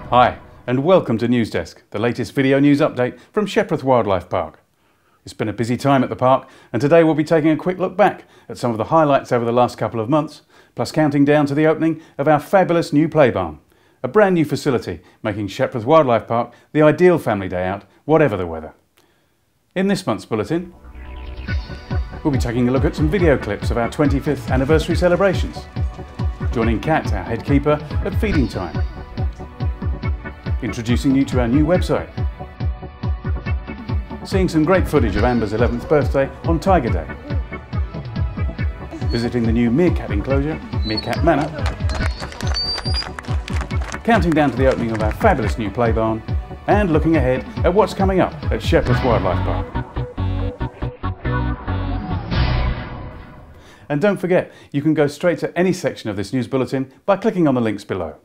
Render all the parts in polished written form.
Hi, and welcome to NewsDesk, the latest video news update from Shepreth Wildlife Park. It's been a busy time at the park, and today we'll be taking a quick look back at some of the highlights over the last couple of months, plus counting down to the opening of our fabulous new play barn, a brand new facility making Shepreth Wildlife Park the ideal family day out, whatever the weather. In this month's bulletin, we'll be taking a look at some video clips of our 25th anniversary celebrations, joining Kat, our head keeper, at feeding time, introducing you to our new website, seeing some great footage of Amber's 11th birthday on Tiger Day, visiting the new meerkat enclosure, Meerkat Manor, counting down to the opening of our fabulous new play barn, and looking ahead at what's coming up at Shepreth Wildlife Park. And don't forget, you can go straight to any section of this news bulletin by clicking on the links below.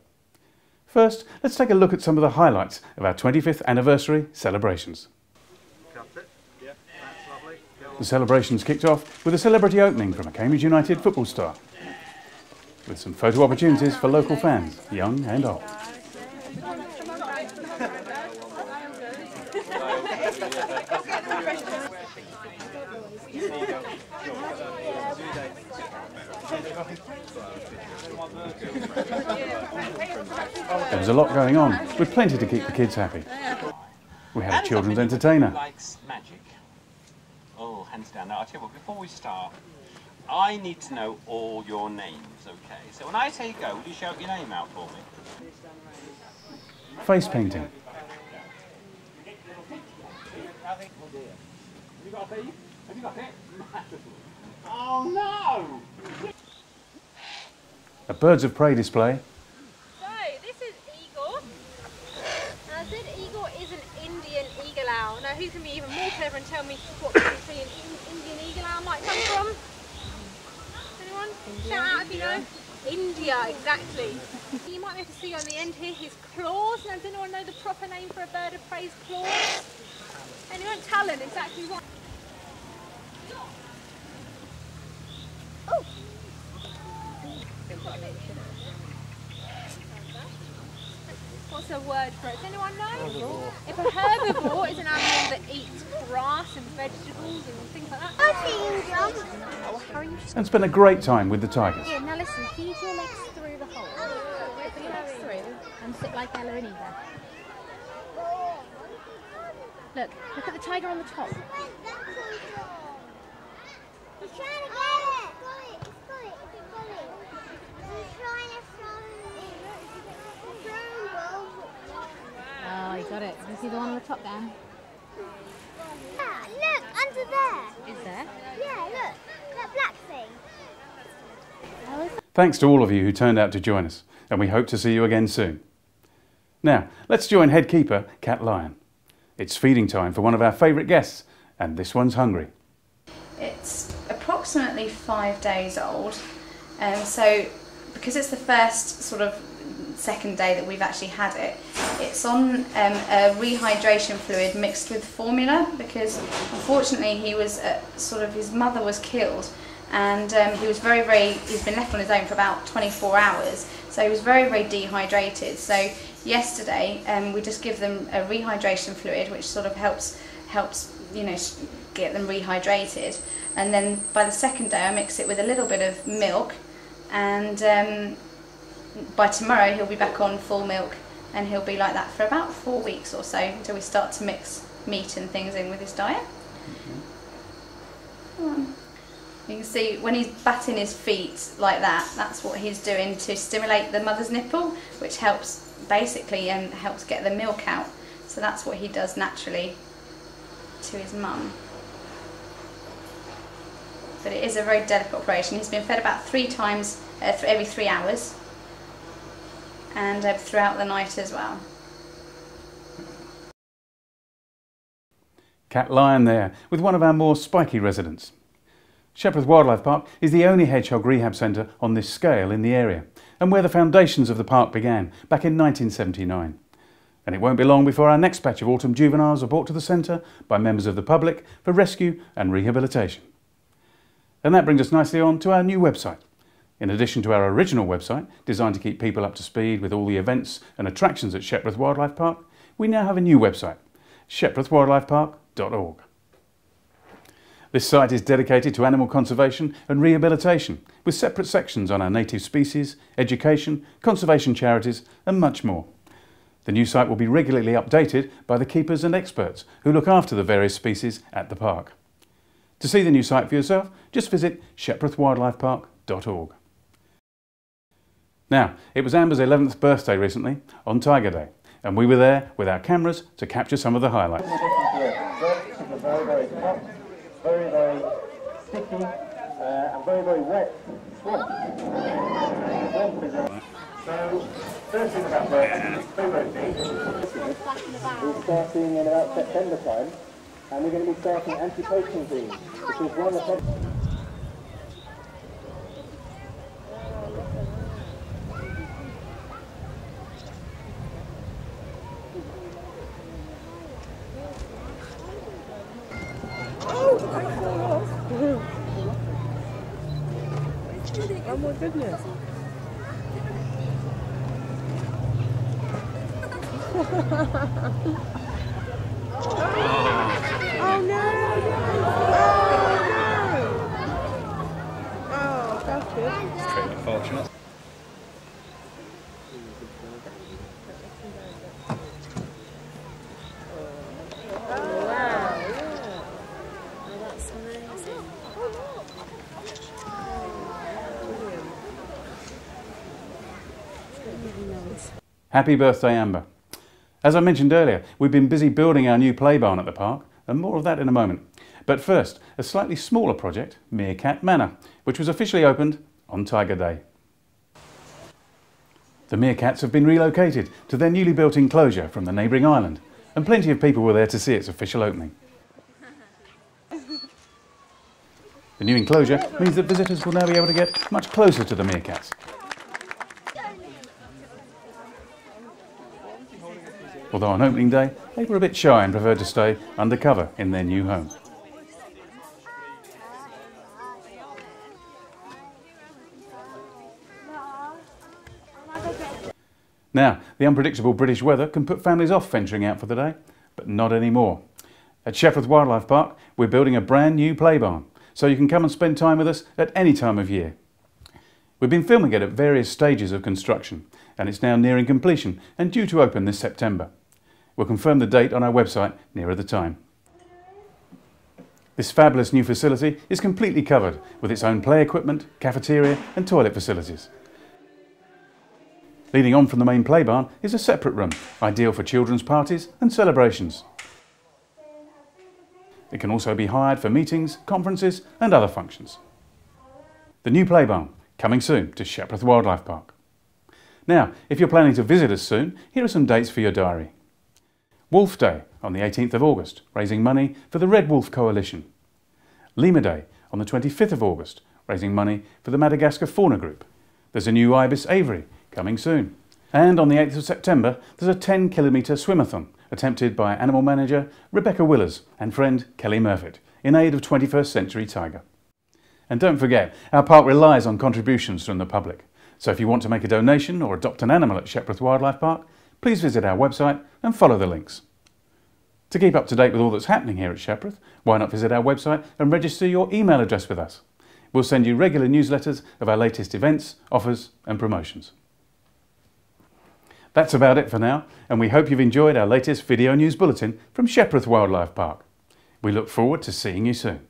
First, let's take a look at some of the highlights of our 25th anniversary celebrations. The celebrations kicked off with a celebrity opening from a Cambridge United football star, with some photo opportunities for local fans, young and old. There was a lot going on, with plenty to keep the kids happy. We had a children's entertainer. Likes magic. Oh, hands down. Now, I'll tell you what, before we start, I need to know all your names, okay? So when I say go, will you shout your name out for me? Face painting. Have you got a bee? Have you got it? Oh no! A birds of prey display. So, this is eagle. Now, this eagle is an Indian eagle owl. Now, who can be even more clever and tell me what country an Indian eagle owl might come from? Anyone? India. Shout out if you know. India, exactly. You might be able to see on the end here his claws. Now, does anyone know the proper name for a bird of prey's claws? Anyone? Talon, exactly right. Oh! What's a word for it? Does anyone know? Herbivore. If a herbivore is an animal that eats grass and vegetables and things like that. Oh, how are you? And spent a great time with the tigers. Yeah, now listen, feed your legs through the hole. Put your legs through and sit like Ella and Eva. Look at the tiger on the top. He's trying to get it! He's got it! He's trying to Oh, you got it. You see the one on the top there? Yeah, look, under there. Is there? Yeah, look, that black thing. Thanks to all of you who turned out to join us, and we hope to see you again soon. Now, let's join head keeper Kat Lyon. It's feeding time for one of our favourite guests, and this one's hungry. It's approximately 5 days old, so because it's the first sort of second day that we've actually had it, it's on a rehydration fluid mixed with formula, because unfortunately he was his mother was killed, and he's been left on his own for about 24 hours, so he was very dehydrated. So yesterday we just give them a rehydration fluid, which sort of helps get them rehydrated, and then by the second day I mix it with a little bit of milk, and by tomorrow he'll be back on full milk, and he'll be like that for about 4 weeks or so until we start to mix meat and things in with his diet. You can see when he's batting his feet like that, that's what he's doing to stimulate the mother's nipple, which helps basically helps get the milk out. So that's what he does naturally to his mum. But it is a very delicate operation. He's been fed about 3 times every 3 hours, and throughout the night as well. Kat Lyon there, with one of our more spiky residents. Shepreth Wildlife Park is the only hedgehog rehab centre on this scale in the area, and where the foundations of the park began back in 1979. And it won't be long before our next batch of autumn juveniles are brought to the centre by members of the public for rescue and rehabilitation. And that brings us nicely on to our new website, In addition to our original website, designed to keep people up to speed with all the events and attractions at Shepreth Wildlife Park, we now have a new website, sheprethwildlifepark.org. This site is dedicated to animal conservation and rehabilitation, with separate sections on our native species, education, conservation charities and much more. The new site will be regularly updated by the keepers and experts who look after the various species at the park. To see the new site for yourself, just visit sheprethwildlifepark.org. Now, it was Amber's 11th birthday recently, on Tiger Day, and we were there with our cameras to capture some of the highlights. Very, very sticky and very, very wet swamp. So, first thing about birthday is we're starting in about September time, and we're going to be starting anti-poaching teams, which is one of the... Oh my goodness. Oh no! Oh, that's good. Very unfortunate. Oh wow, yeah. Oh, that's amazing. Happy birthday, Amber. As I mentioned earlier, we've been busy building our new play barn at the park, and more of that in a moment. But first, a slightly smaller project, Meerkat Manor, which was officially opened on Tiger Day. The meerkats have been relocated to their newly built enclosure from the neighbouring island, and plenty of people were there to see its official opening. The new enclosure means that visitors will now be able to get much closer to the meerkats. Although on opening day, they were a bit shy and preferred to stay undercover in their new home. Now, the unpredictable British weather can put families off venturing out for the day, but not anymore. At Shepreth Wildlife Park, we're building a brand new play barn, so you can come and spend time with us at any time of year. We've been filming it at various stages of construction, and it's now nearing completion and due to open this September. We'll confirm the date on our website nearer the time. This fabulous new facility is completely covered with its own play equipment, cafeteria and toilet facilities. Leading on from the main play barn is a separate room, ideal for children's parties and celebrations. It can also be hired for meetings, conferences and other functions. The new play barn, coming soon to Shepreth Wildlife Park. Now, if you're planning to visit us soon, here are some dates for your diary. Wolf Day on the 18th of August, raising money for the Red Wolf Coalition. Lemur Day on the 25th of August, raising money for the Madagascar Fauna Group. There's a new ibis aviary coming soon. And on the 8th of September, there's a 10-kilometre swimathon attempted by animal manager Rebecca Willers and friend Kelly Murfitt in aid of 21st Century Tiger. And don't forget, our park relies on contributions from the public. So if you want to make a donation or adopt an animal at Shepreth Wildlife Park, please visit our website and follow the links. To keep up to date with all that's happening here at Shepreth, why not visit our website and register your email address with us? We'll send you regular newsletters of our latest events, offers and promotions. That's about it for now, and we hope you've enjoyed our latest video news bulletin from Shepreth Wildlife Park. We look forward to seeing you soon.